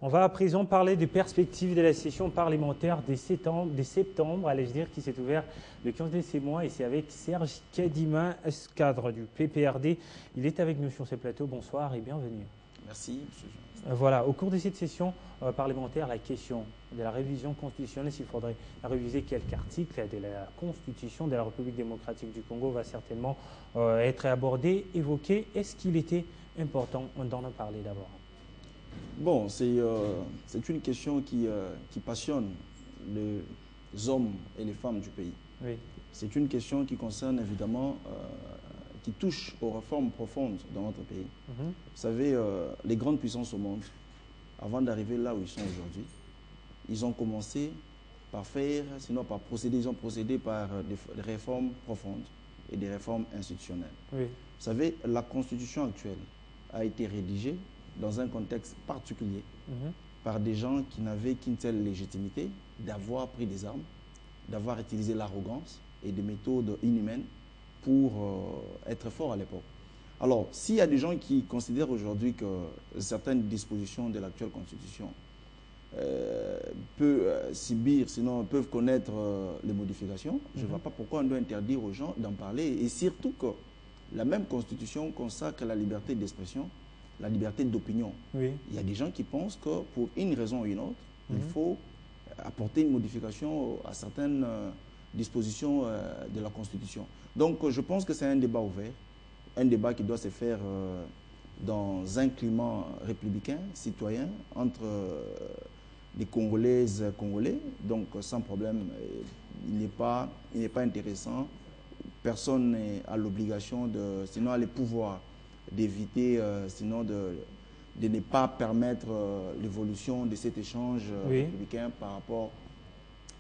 On va à présent parler des perspectives de la session parlementaire des septembre, allais-je dire, qui s'est ouverte le 15 de ces mois. Et c'est avec Serge Kadima, cadre du PPRD. Il est avec nous sur ce plateau. Bonsoir et bienvenue. Merci, M. Jean. Voilà, au cours de cette session parlementaire, la question de la révision constitutionnelle, s'il faudrait réviser quelques articles de la Constitution de la République démocratique du Congo, va certainement être abordée, évoquée. Est-ce qu'il était important d'en parler d'abord? Bon, c'est une question qui passionne les hommes et les femmes du pays. Oui. C'est une question qui concerne évidemment, qui touche aux réformes profondes dans notre pays. Vous savez, les grandes puissances au monde, avant d'arriver là où ils sont aujourd'hui, ils ont commencé par faire, sinon par procéder, ils ont procédé par des réformes profondes et des réformes institutionnelles. Oui. Vous savez, la Constitution actuelle a été rédigée dans un contexte particulier par des gens qui n'avaient qu'une seule légitimité d'avoir pris des armes, d'avoir utilisé l'arrogance et des méthodes inhumaines pour être forts à l'époque. Alors, s'il y a des gens qui considèrent aujourd'hui que certaines dispositions de l'actuelle Constitution peuvent subir, sinon peuvent connaître les modifications, je ne vois pas pourquoi on doit interdire aux gens d'en parler. Et surtout que la même Constitution consacre la liberté d'expression, la liberté d'opinion. Oui. Il y a des gens qui pensent que pour une raison ou une autre, il faut apporter une modification à certaines dispositions de la Constitution. Donc je pense que c'est un débat ouvert, un débat qui doit se faire dans un climat républicain, citoyen, entre les Congolaises et Congolais. Donc sans problème, il n'est pas intéressant. Personne n'a l'obligation, sinon a le pouvoir d'éviter, sinon de ne pas permettre l'évolution de cet échange républicain par rapport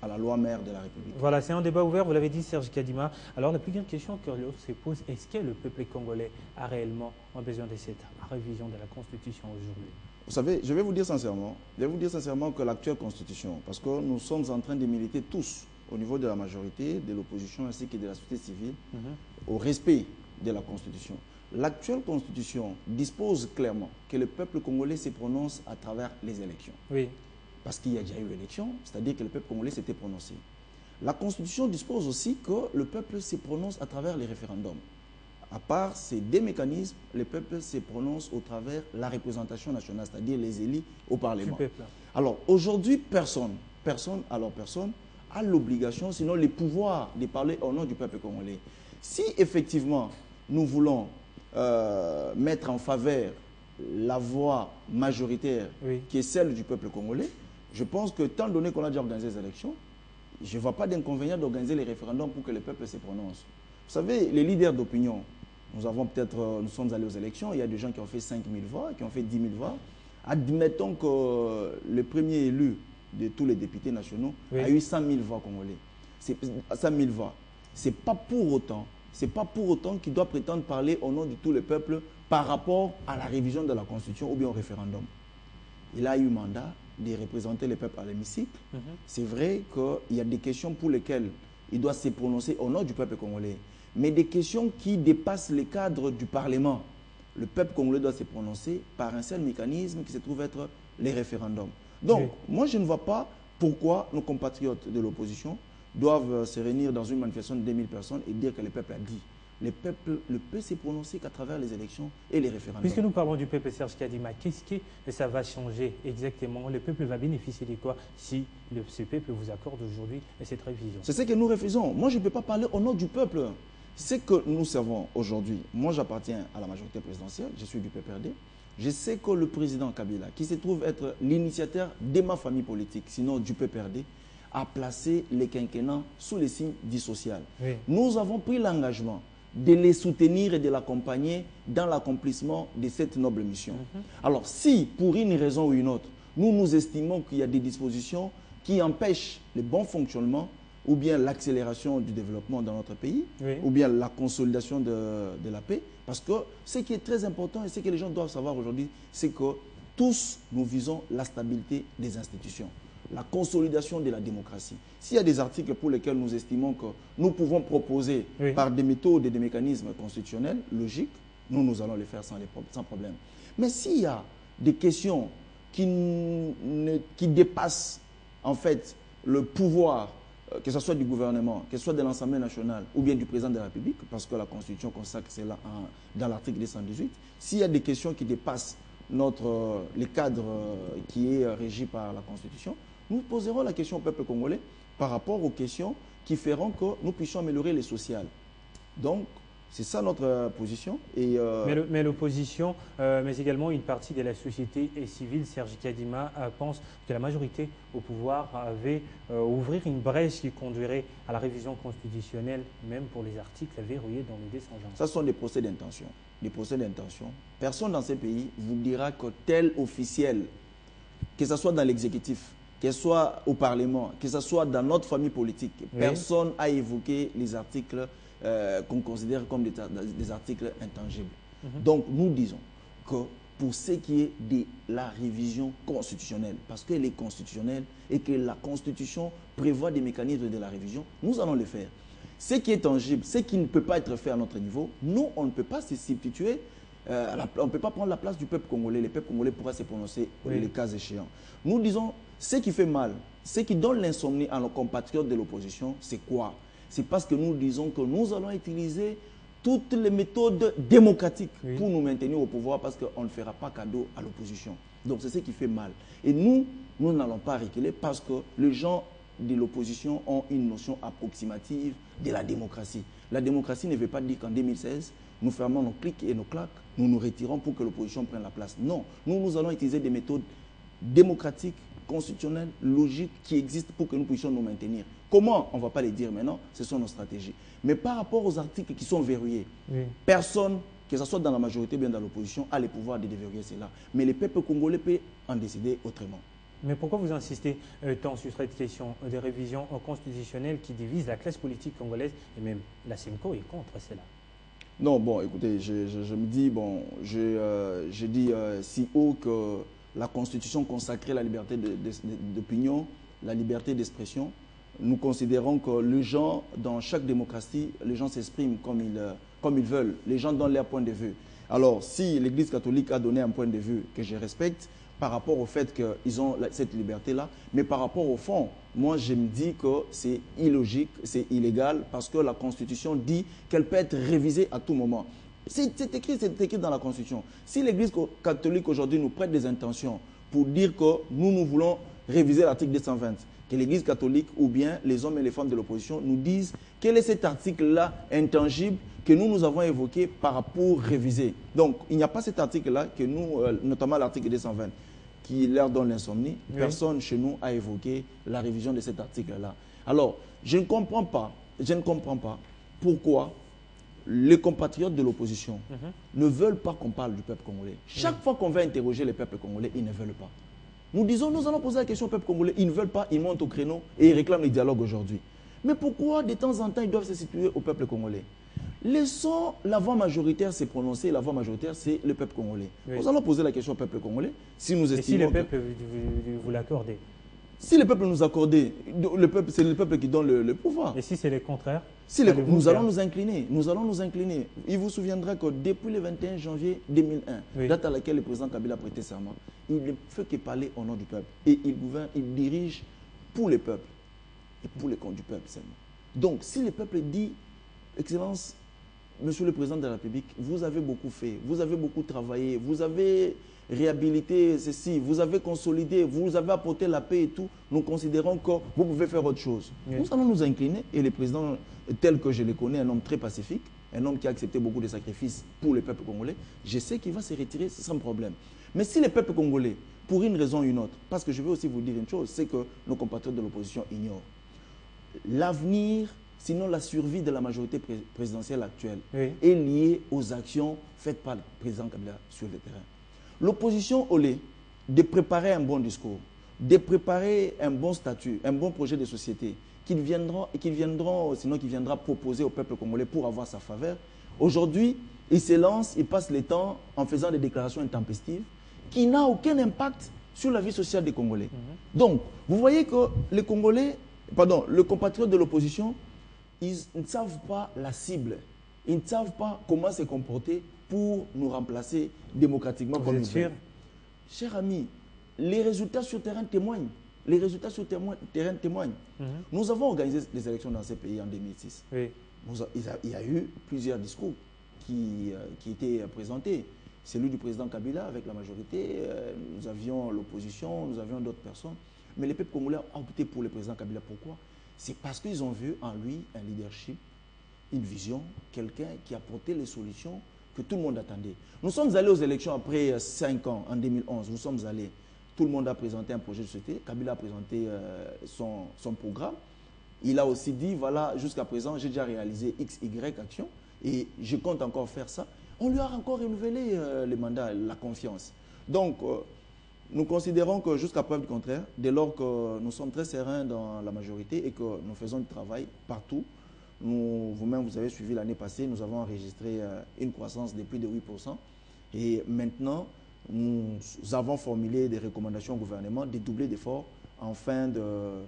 à la loi mère de la République. Voilà, c'est un débat ouvert, vous l'avez dit, Serge Kadima. Alors la plus grande question que l'on se pose, est-ce que le peuple congolais a réellement besoin de cette révision de la Constitution aujourd'hui? Vous savez, je vais vous dire sincèrement que l'actuelle Constitution, parce que nous sommes en train de militer tous, au niveau de la majorité, de l'opposition ainsi que de la société civile, au respect de la Constitution. L'actuelle Constitution dispose clairement que le peuple congolais se prononce à travers les élections. Oui. Parce qu'il y a déjà eu élection, c'est-à-dire que le peuple congolais s'était prononcé. La Constitution dispose aussi que le peuple se prononce à travers les référendums. À part ces deux mécanismes, le peuple se prononce au travers de la représentation nationale, c'est-à-dire les élus au Parlement. Alors aujourd'hui, personne a l'obligation, sinon le pouvoir de parler au nom du peuple congolais. Si effectivement nous voulons mettre en faveur la voix majoritaire qui est celle du peuple congolais, je pense que tant donné qu'on a déjà organisé les élections, je ne vois pas d'inconvénient d'organiser les référendums pour que le peuple se prononce. Vous savez, les leaders d'opinion, nous sommes allés aux élections, il y a des gens qui ont fait 5 000 voix, qui ont fait 10 000 voix. Admettons que le premier élu de tous les députés nationaux a eu 100 000 voix congolais. 100 000 voix. Ce n'est pas pour autant qu'il doit prétendre parler au nom de tout le peuple par rapport à la révision de la Constitution ou bien au référendum. Il a eu mandat de représenter le peuple à l'hémicycle. C'est vrai qu'il y a des questions pour lesquelles il doit se prononcer au nom du peuple congolais, mais des questions qui dépassent le cadre du Parlement. Le peuple congolais doit se prononcer par un seul mécanisme qui se trouve être les référendums. Donc, moi, je ne vois pas pourquoi nos compatriotes de l'opposition doivent se réunir dans une manifestation de 2000 personnes et dire que le peuple a dit. Le peuple ne peut se prononcer qu'à travers les élections et les référendums. Puisque nous parlons du peuple, Serge Kadima, qu'est-ce que ça va changer exactement? Le peuple va bénéficier de quoi si ce peuple vous accorde aujourd'hui cette révision? C'est ce que nous refusons. Moi, je ne peux pas parler au nom du peuple. Ce que nous savons aujourd'hui, moi j'appartiens à la majorité présidentielle, je suis du PPRD. Je sais que le président Kabila, qui se trouve être l'initiateur de ma famille politique, sinon du PPRD, a placé les quinquennats sous les signes dissocial. Nous avons pris l'engagement de les soutenir et de l'accompagner dans l'accomplissement de cette noble mission. Alors, si, pour une raison ou une autre, nous estimons qu'il y a des dispositions qui empêchent le bon fonctionnement ou bien l'accélération du développement dans notre pays, ou bien la consolidation de la paix, parce que ce qui est très important et ce que les gens doivent savoir aujourd'hui, c'est que tous nous visons la stabilité des institutions, la consolidation de la démocratie. S'il y a des articles pour lesquels nous estimons que nous pouvons proposer par des méthodes et des mécanismes constitutionnels logiques, nous allons les faire sans problème. Mais s'il y a des questions qui dépasse en fait le pouvoir, que ce soit du gouvernement, que ce soit de l'Assemblée nationale ou bien du président de la République, parce que la Constitution consacre cela dans l'article 218, s'il y a des questions qui dépassent les cadres qui est régi par la Constitution, nous poserons la question au peuple congolais par rapport aux questions qui feront que nous puissions améliorer les sociales. Donc, c'est ça notre position. Et mais l'opposition, mais également une partie de la société civile, Serge Kadima, pense que la majorité au pouvoir avait ouvrir une brèche qui conduirait à la révision constitutionnelle, même pour les articles verrouillés dans le 220. Ça sont des procès d'intention. Des procès d'intention. Personne dans ces pays vous dira que tel officiel, que ce soit dans l'exécutif, que ce soit au Parlement, que ce soit dans notre famille politique, oui, personne n'a évoqué les articles qu'on considère comme des articles intangibles. Donc, nous disons que pour ce qui est de la révision constitutionnelle, parce qu'elle est constitutionnelle et que la Constitution prévoit des mécanismes de la révision, nous allons le faire. Ce qui est tangible, ce qui ne peut pas être fait à notre niveau, nous, on ne peut pas se substituer, on ne peut pas prendre la place du peuple congolais. Le peuple congolais pourra se prononcer les cas échéants. Nous disons, ce qui fait mal, ce qui donne l'insomnie à nos compatriotes de l'opposition, c'est quoi? C'est parce que nous disons que nous allons utiliser toutes les méthodes démocratiques pour nous maintenir au pouvoir, parce qu'on ne fera pas cadeau à l'opposition. Donc c'est ce qui fait mal. Et nous n'allons pas reculer parce que les gens de l'opposition ont une notion approximative de la démocratie. La démocratie ne veut pas dire qu'en 2016, nous fermons nos clics et nos claques, nous nous retirons pour que l'opposition prenne la place. Non, nous allons utiliser des méthodes démocratiques, constitutionnelles, logiques, qui existent pour que nous puissions nous maintenir. Comment? On ne va pas les dire maintenant, ce sont nos stratégies. Mais par rapport aux articles qui sont verrouillés, personne, que ce soit dans la majorité ou bien dans l'opposition, a le pouvoir de déverrouiller cela. Mais le peuple congolais peut en décider autrement. Mais pourquoi vous insistez tant sur cette question de révision constitutionnelle qui divise la classe politique congolaise, et même la CENCO est contre cela? Non, bon, écoutez, je me dis, bon, je dis si haut que la Constitution consacrait la liberté d'opinion, la liberté d'expression. Nous considérons que les gens, dans chaque démocratie, les gens s'expriment comme ils veulent. Les gens donnent leur point de vue. Alors, si l'Église catholique a donné un point de vue que je respecte, par rapport au fait qu'ils ont cette liberté-là, mais par rapport au fond, moi je me dis que c'est illogique, c'est illégal, parce que la Constitution dit qu'elle peut être révisée à tout moment. C'est écrit dans la Constitution. Si l'Église catholique aujourd'hui nous prête des intentions pour dire que nous voulons réviser l'article 220, que l'Église catholique ou bien les hommes et les femmes de l'opposition nous disent quel est cet article-là intangible que nous avons évoqué pour réviser. Donc, il n'y a pas cet article-là que nous, notamment l'article 220, qui leur donne l'insomnie. Oui. Personne chez nous a évoqué la révision de cet article-là. Alors, je ne comprends pas pourquoi les compatriotes de l'opposition ne veulent pas qu'on parle du peuple congolais. Chaque fois qu'on veut interroger le peuple congolais, ils ne veulent pas. Nous disons, nous allons poser la question au peuple congolais, ils ne veulent pas, ils montent au créneau et ils réclament le dialogue aujourd'hui. Mais pourquoi de temps en temps ils doivent se situer au peuple congolais? Laissons la voix majoritaire se prononcer. La voix majoritaire, c'est le peuple congolais. Oui. Nous allons poser la question au peuple congolais. Si nous estimons et si le peuple vous l'accordez? Si le peuple nous accordait, c'est le peuple qui donne le pouvoir. Et si c'est le contraire? Nous allons nous incliner. Nous allons nous incliner. Il vous souviendra que depuis le 21 janvier 2001, date à laquelle le président Kabila a prêté serment, il ne fait que parler au nom du peuple. Et il gouverne, il dirige pour le peuple. Et pour les comptes du peuple seulement. Donc, si le peuple dit, Excellence, Monsieur le Président de la République, vous avez beaucoup fait, vous avez beaucoup travaillé, vous avez réhabilité ceci, vous avez consolidé, vous avez apporté la paix et tout, nous considérons que vous pouvez faire autre chose. Oui. Nous allons nous incliner et le président, tel que je le connais, un homme très pacifique, un homme qui a accepté beaucoup de sacrifices pour le peuple congolais, je sais qu'il va se retirer sans problème. Mais si le peuple congolais, pour une raison ou une autre, parce que je vais aussi vous dire une chose, c'est que nos compatriotes de l'opposition ignorent l'avenir, sinon la survie de la majorité présidentielle actuelle est liée aux actions faites par le président Kabila sur le terrain. L'opposition, au lieu de préparer un bon discours, de préparer un bon statut, un bon projet de société, qui viendra proposer au peuple congolais pour avoir sa faveur, aujourd'hui, il se lance, il passe le temps en faisant des déclarations intempestives qui n'ont aucun impact sur la vie sociale des Congolais. Donc, vous voyez que les Congolais, le compatriote de l'opposition, ils ne savent pas la cible. Ils ne savent pas comment se comporter pour nous remplacer démocratiquement comme nous. Sûr? Cher ami, les résultats sur terrain témoignent. Les résultats sur terrain témoignent. Nous avons organisé des élections dans ces pays en 2006. Oui. Il y a eu plusieurs discours qui étaient présentés. Celui du président Kabila avec la majorité, nous avions l'opposition, nous avions d'autres personnes. Mais les peuples congolais ont opté pour le président Kabila. Pourquoi? C'est parce qu'ils ont vu en lui un leadership, une vision, quelqu'un qui apportait les solutions que tout le monde attendait. Nous sommes allés aux élections après 5 ans, en 2011. Nous sommes allés, tout le monde a présenté un projet de société. Kabila a présenté son programme. Il a aussi dit, voilà, jusqu'à présent, j'ai déjà réalisé X, Y actions et je compte encore faire ça. On lui a encore renouvelé le mandat, la confiance. Donc, nous considérons que jusqu'à preuve du contraire, dès lors que nous sommes très sereins dans la majorité et que nous faisons du travail partout, vous-même, vous avez suivi l'année passée, nous avons enregistré une croissance de plus de 8%. Et maintenant, nous avons formulé des recommandations au gouvernement de doubler d'efforts afin de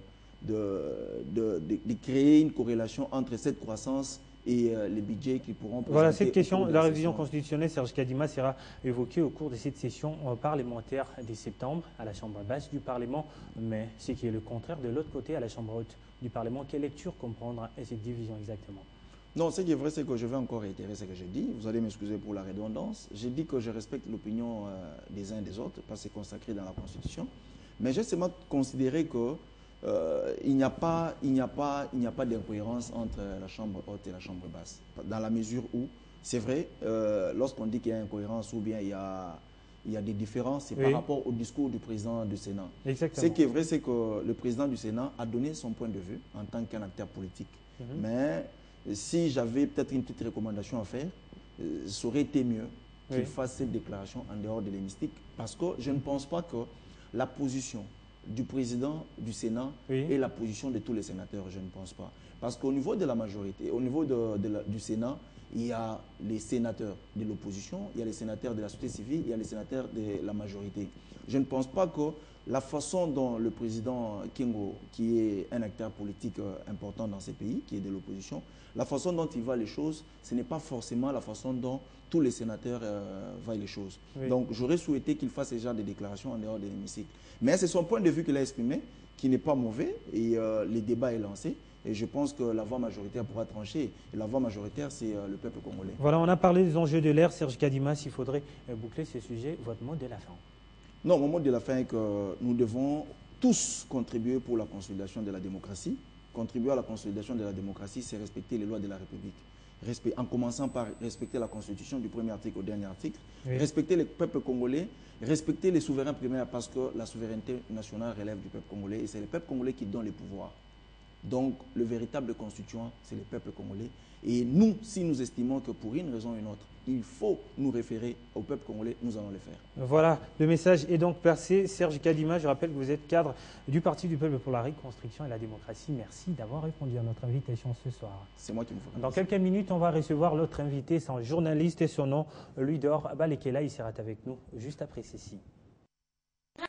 créer une corrélation entre cette croissance et les budgets qui pourront présenter. Voilà, cette question de la révision constitutionnelle, Serge Kadima, sera évoquée au cours de cette session parlementaire de septembre à la Chambre basse du Parlement, mais ce qui est le contraire de l'autre côté à la Chambre haute du Parlement. Quelle lecture comprendre cette division exactement? Non, ce qui est vrai, c'est que je vais encore réitérer ce que j'ai dit. Vous allez m'excuser pour la redondance. J'ai dit que je respecte l'opinion des uns et des autres, parce que c'est consacré dans la Constitution. Mais j'ai seulement considéré que il n'y a pas d'incohérence entre la Chambre haute et la Chambre basse. Dans la mesure où, c'est vrai, lorsqu'on dit qu'il y a incohérence ou bien il y a des différences, c'est par rapport au discours du président du Sénat. Exactement. Ce qui est vrai, c'est que le président du Sénat a donné son point de vue en tant qu'un acteur politique. Mais si j'avais peut-être une petite recommandation à faire, ça aurait été mieux qu'il fasse cette déclaration en dehors de l'hémicycle, parce que je ne pense pas que la position du président du Sénat est la position de tous les sénateurs, je ne pense pas. Parce qu'au niveau de la majorité, au niveau du Sénat, il y a les sénateurs de l'opposition, il y a les sénateurs de la société civile, il y a les sénateurs de la majorité. Je ne pense pas que la façon dont le président Kingo, qui est un acteur politique important dans ces pays, qui est de l'opposition, la façon dont il voit les choses, ce n'est pas forcément la façon dont tous les sénateurs voient les choses. Donc j'aurais souhaité qu'il fasse ce genre de déclarations en dehors de l'hémicycle. Mais c'est son point de vue qu'il a exprimé, qui n'est pas mauvais, et le débat est lancé. Et je pense que la voix majoritaire pourra trancher. Et la voix majoritaire, c'est le peuple congolais. Voilà, on a parlé des enjeux de l'ère. Serge Kadima, s'il faudrait boucler ce sujet, votre mot de la fin. Non, mon mot de la fin est que nous devons tous contribuer pour la consolidation de la démocratie. Contribuer à la consolidation de la démocratie, c'est respecter les lois de la République. En commençant par respecter la Constitution du premier article au dernier article, respecter le peuple congolais, respecter les souverains primaires parce que la souveraineté nationale relève du peuple congolais et c'est le peuple congolais qui donne les pouvoirs. Donc, le véritable constituant, c'est le peuple congolais. Et nous, si nous estimons que pour une raison ou une autre, il faut nous référer au peuple congolais, nous allons le faire. Voilà, le message est donc passé. Serge Kadima, je rappelle que vous êtes cadre du Parti du Peuple pour la Reconstruction et la Démocratie. Merci d'avoir répondu à notre invitation ce soir. C'est moi qui vous remercie. Dans quelques minutes, on va recevoir l'autre invité, son journaliste et son nom, Louis-Dor Balekela. Il sera avec nous juste après ceci.